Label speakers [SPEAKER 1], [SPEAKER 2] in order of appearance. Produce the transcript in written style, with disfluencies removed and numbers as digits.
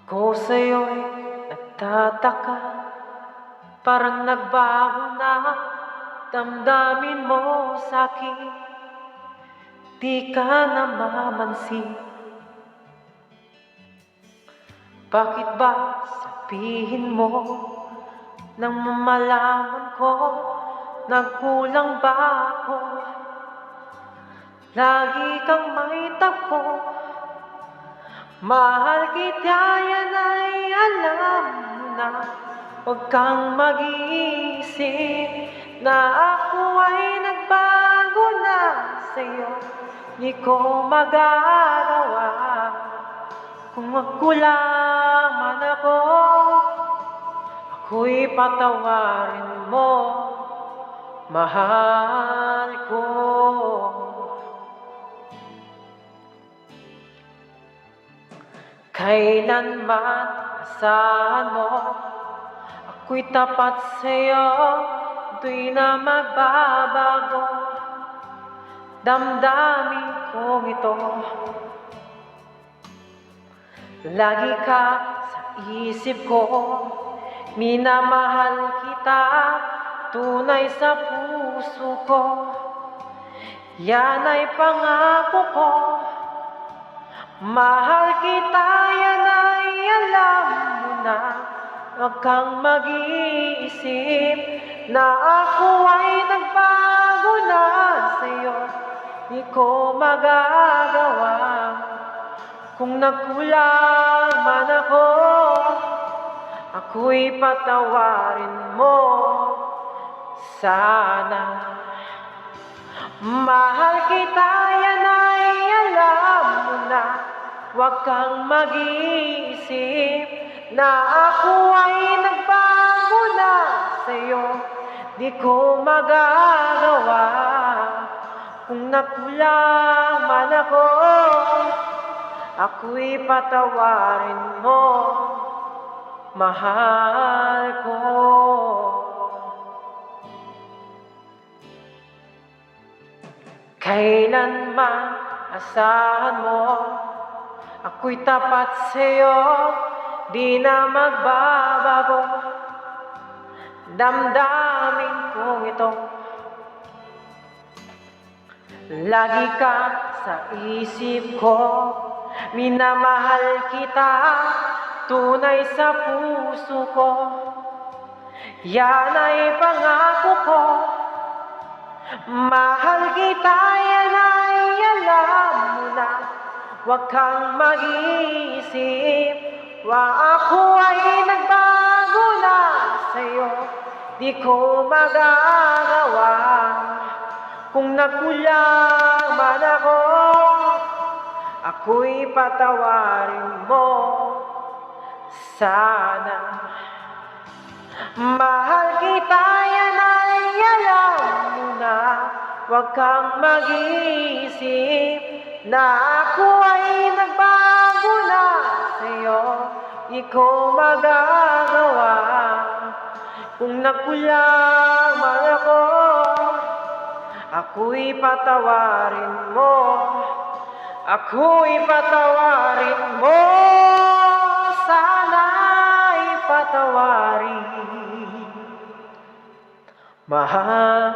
[SPEAKER 1] Ako sa'yo'y nagtataka, parang nagbago na damdamin mo sa'kin. Di ka namamansin. Bakit ba sabihin mo nang malaman ko nagkulang ba ako? Lagi kang may takbo, mahal kita, yan ay alam mo na. Huwag kang mag-iisip na ako ay nagbago na sa'yo. Di ko magagawa kung magkulang man ako. Ako'y patawarin mo, mahal ko. Kailanman asahan mo, ako'y tapat sa'yo, do'y na magbabago. Damdamin kong ito, lagi ka sa isip ko. Minamahal kita, tunay sa puso ko. Yan ay pangako ko. Mahal kita, yan ay alam mo na. Huwag kang mag-iisip na ako ay nagbago na sa'yo. Di ko magagawa kung nagkulang man ako. Ako'y patawarin mo sana. Mahal kita, yan ay alam mo na. Huwag kang mag-iisip na ako ay nagbago na sa'yo. Di ko magagawa kung nagkulang man ako. Ako'y patawarin mo, mahal ko. Kailanman asahan mo, ako'y tapat sa'yo, di na magbabago. Damdamin kong ito, lagi ka sa isip ko. Minamahal kita, tunay sa puso ko. Yan ay pangako ko. Mahal kita, yan ay alam mo na. Huwag kang mag-iisip wa ako ay nagbago na sa'yo. Di ko magagawa kung nagkulang man ako. Ako'y patawarin mo sana. Mahal kita, yan ay alam mo na. Huwag kang mag-iisip na ako ay nagbago na sa'yo. Di ko magagawa kung nagkulang man ako. Ako'y patawarin mo, ako'y patawarin mo, sana'y patawarin, mahal